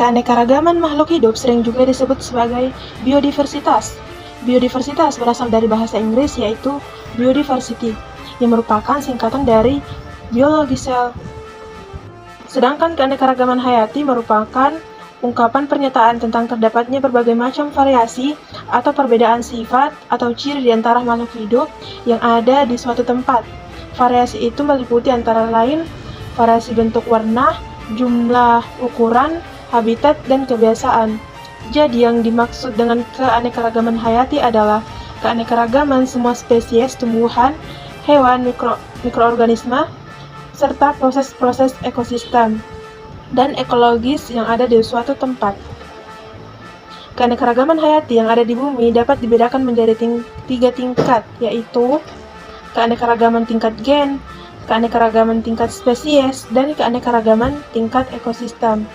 Keanekaragaman makhluk hidup sering juga disebut sebagai biodiversitas. Biodiversitas berasal dari bahasa Inggris yaitu biodiversity, yang merupakan singkatan dari biologi sel. Sedangkan keanekaragaman hayati merupakan ungkapan pernyataan tentang terdapatnya berbagai macam variasi atau perbedaan sifat atau ciri di antara makhluk hidup yang ada di suatu tempat. Variasi itu meliputi antara lain variasi bentuk, warna, jumlah, ukuran, habitat, dan kebiasaan. Jadi yang dimaksud dengan keanekaragaman hayati adalah keanekaragaman semua spesies tumbuhan, hewan, mikroorganisme, serta proses-proses ekosistem dan ekologis yang ada di suatu tempat. Keanekaragaman hayati yang ada di bumi dapat dibedakan menjadi tiga tingkat, yaitu keanekaragaman tingkat gen, keanekaragaman tingkat spesies, dan keanekaragaman tingkat ekosistem.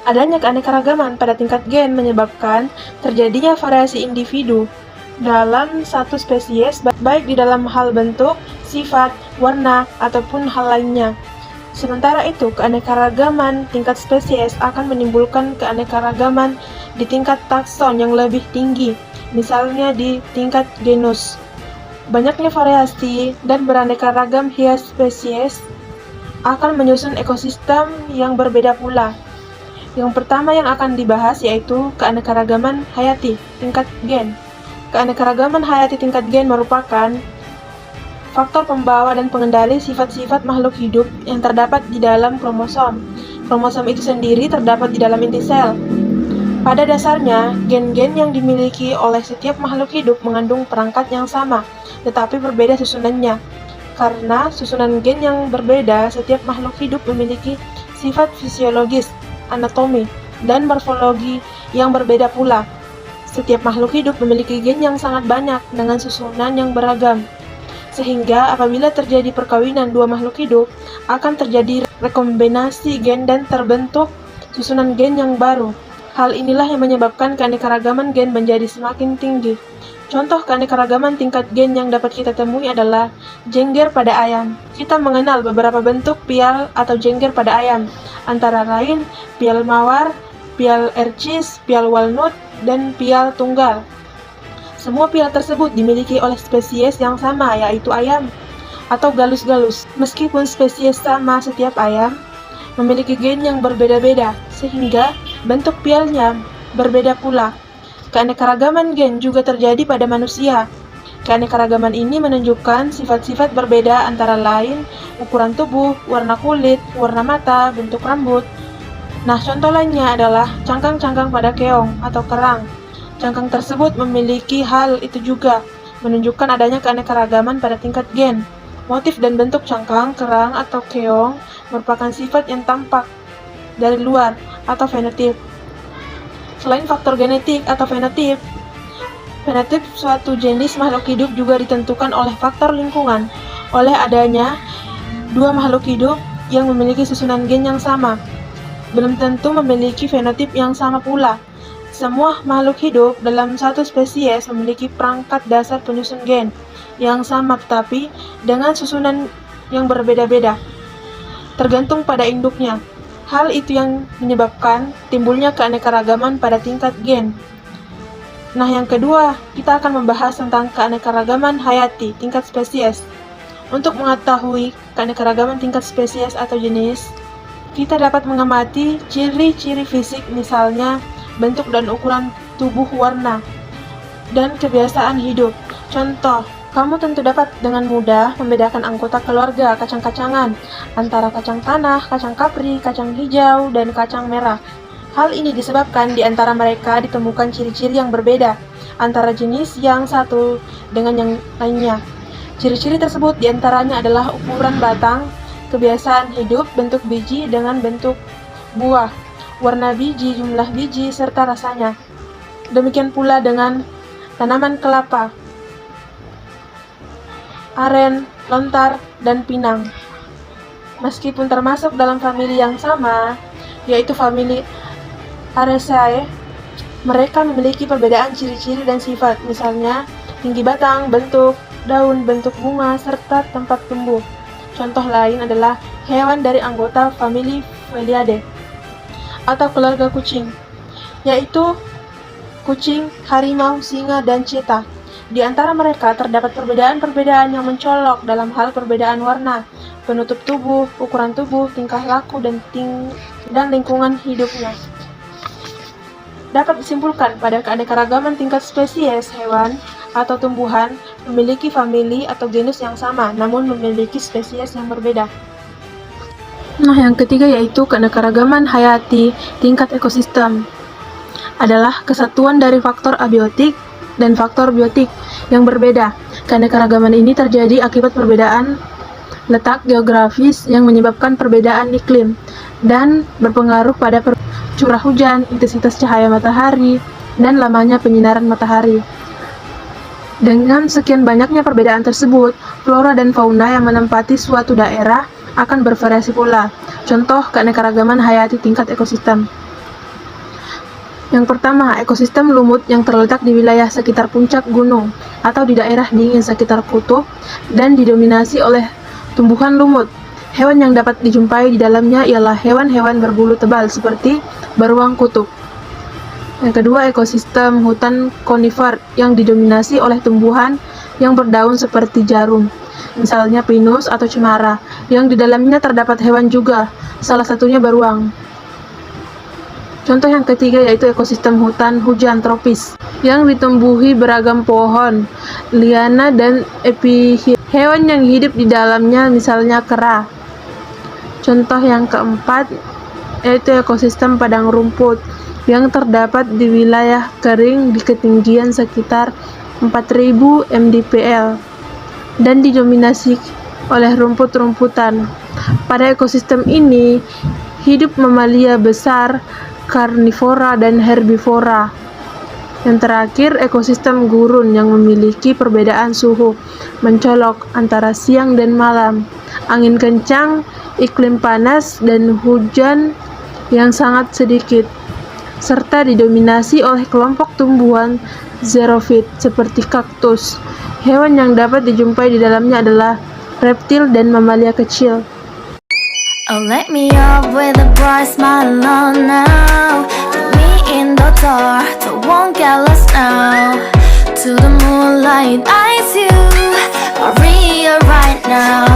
Adanya keanekaragaman pada tingkat gen menyebabkan terjadinya variasi individu dalam satu spesies, baik di dalam hal bentuk, sifat, warna, ataupun hal lainnya. Sementara itu, keanekaragaman tingkat spesies akan menimbulkan keanekaragaman di tingkat takson yang lebih tinggi, misalnya di tingkat genus. Banyaknya variasi dan beraneka ragam hias spesies akan menyusun ekosistem yang berbeda pula. Yang pertama yang akan dibahas yaitu keanekaragaman hayati tingkat gen. Keanekaragaman hayati tingkat gen merupakan faktor pembawa dan pengendali sifat-sifat makhluk hidup yang terdapat di dalam kromosom. Kromosom itu sendiri terdapat di dalam inti sel. Pada dasarnya, gen-gen yang dimiliki oleh setiap makhluk hidup mengandung perangkat yang sama, tetapi berbeda susunannya. Karena susunan gen yang berbeda, setiap makhluk hidup memiliki sifat fisiologis, anatomi, dan morfologi yang berbeda pula. Setiap makhluk hidup memiliki gen yang sangat banyak dengan susunan yang beragam. Sehingga apabila terjadi perkawinan dua makhluk hidup, akan terjadi rekombinasi gen dan terbentuk susunan gen yang baru. Hal inilah yang menyebabkan keanekaragaman gen menjadi semakin tinggi. Contoh keanekaragaman tingkat gen yang dapat kita temui adalah jengger pada ayam. Kita mengenal beberapa bentuk pial atau jengger pada ayam, antara lain pial mawar, pial ercis, pial walnut, dan pial tunggal. Semua pial tersebut dimiliki oleh spesies yang sama, yaitu ayam atau galus-galus. Meskipun spesies sama, setiap ayam memiliki gen yang berbeda-beda, sehingga bentuk pialnya berbeda pula. Keanekaragaman gen juga terjadi pada manusia. Keanekaragaman ini menunjukkan sifat-sifat berbeda antara lain ukuran tubuh, warna kulit, warna mata, bentuk rambut. Nah, contoh lainnya adalah cangkang-cangkang pada keong atau kerang. Cangkang tersebut memiliki hal itu juga, menunjukkan adanya keanekaragaman pada tingkat gen. Motif dan bentuk cangkang, kerang, atau keong merupakan sifat yang tampak dari luar atau fenotip. Selain faktor genetik atau fenotip suatu jenis makhluk hidup juga ditentukan oleh faktor lingkungan, oleh adanya dua makhluk hidup yang memiliki susunan gen yang sama. Belum tentu memiliki fenotip yang sama pula. Semua makhluk hidup dalam satu spesies memiliki perangkat dasar penyusun gen yang sama tetapi dengan susunan yang berbeda-beda, tergantung pada induknya. Hal itu yang menyebabkan timbulnya keanekaragaman pada tingkat gen. Nah, yang kedua, kita akan membahas tentang keanekaragaman hayati tingkat spesies. Untuk mengetahui keanekaragaman tingkat spesies atau jenis, kita dapat mengamati ciri-ciri fisik, misalnya bentuk dan ukuran tubuh, warna, dan kebiasaan hidup. Contoh, kamu tentu dapat dengan mudah membedakan anggota keluarga kacang-kacangan antara kacang tanah, kacang kapri, kacang hijau, dan kacang merah. Hal ini disebabkan di antara mereka ditemukan ciri-ciri yang berbeda antara jenis yang satu dengan yang lainnya. Ciri-ciri tersebut diantaranya adalah ukuran batang, kebiasaan hidup, bentuk biji dengan bentuk buah, warna biji, jumlah biji, serta rasanya. Demikian pula dengan tanaman kelapa, aren, lontar, dan pinang. Meskipun termasuk dalam famili yang sama, yaitu famili Araceae, mereka memiliki perbedaan ciri-ciri dan sifat, misalnya tinggi batang, bentuk daun, bentuk bunga, serta tempat tumbuh. Contoh lain adalah hewan dari anggota famili Felidae. atau keluarga kucing, yaitu kucing, harimau, singa, dan cheetah. Di antara mereka terdapat perbedaan-perbedaan yang mencolok dalam hal perbedaan warna, penutup tubuh, ukuran tubuh, tingkah laku, dan lingkungan hidupnya. Dapat disimpulkan pada keanekaragaman tingkat spesies hewan atau tumbuhan memiliki famili atau genus yang sama, namun memiliki spesies yang berbeda. Nah, yang ketiga yaitu keanekaragaman hayati tingkat ekosistem. Adalah kesatuan dari faktor abiotik dan faktor biotik yang berbeda. Keanekaragaman ini terjadi akibat perbedaan letak geografis yang menyebabkan perbedaan iklim dan berpengaruh pada curah hujan, intensitas cahaya matahari, dan lamanya penyinaran matahari. Dengan sekian banyaknya perbedaan tersebut, flora dan fauna yang menempati suatu daerah akan bervariasi pula. Contoh keanekaragaman hayati tingkat ekosistem. Yang pertama, ekosistem lumut yang terletak di wilayah sekitar puncak gunung atau di daerah dingin sekitar kutub dan didominasi oleh tumbuhan lumut. Hewan yang dapat dijumpai di dalamnya ialah hewan-hewan berbulu tebal seperti beruang kutub. Yang kedua, ekosistem hutan konifer yang didominasi oleh tumbuhan yang berdaun seperti jarum, misalnya pinus atau cemara, yang di dalamnya terdapat hewan juga, salah satunya beruang. Contoh yang ketiga yaitu ekosistem hutan hujan tropis yang ditumbuhi beragam pohon, liana, dan hewan yang hidup di dalamnya, misalnya kera. Contoh yang keempat yaitu ekosistem padang rumput yang terdapat di wilayah kering di ketinggian sekitar 4000 mdpl dan didominasi oleh rumput-rumputan. Pada ekosistem ini hidup mamalia besar, karnivora, dan herbivora. Yang terakhir, ekosistem gurun yang memiliki perbedaan suhu mencolok antara siang dan malam, angin kencang, iklim panas, dan hujan yang sangat sedikit, serta didominasi oleh kelompok tumbuhan xerofit seperti kaktus. Hewan yang dapat dijumpai di dalamnya adalah reptil dan mamalia kecil. Oh, let me up with a bright smile on now. Put me in the dark, so won't get lost now. To the moonlight, eyes you, Maria right now.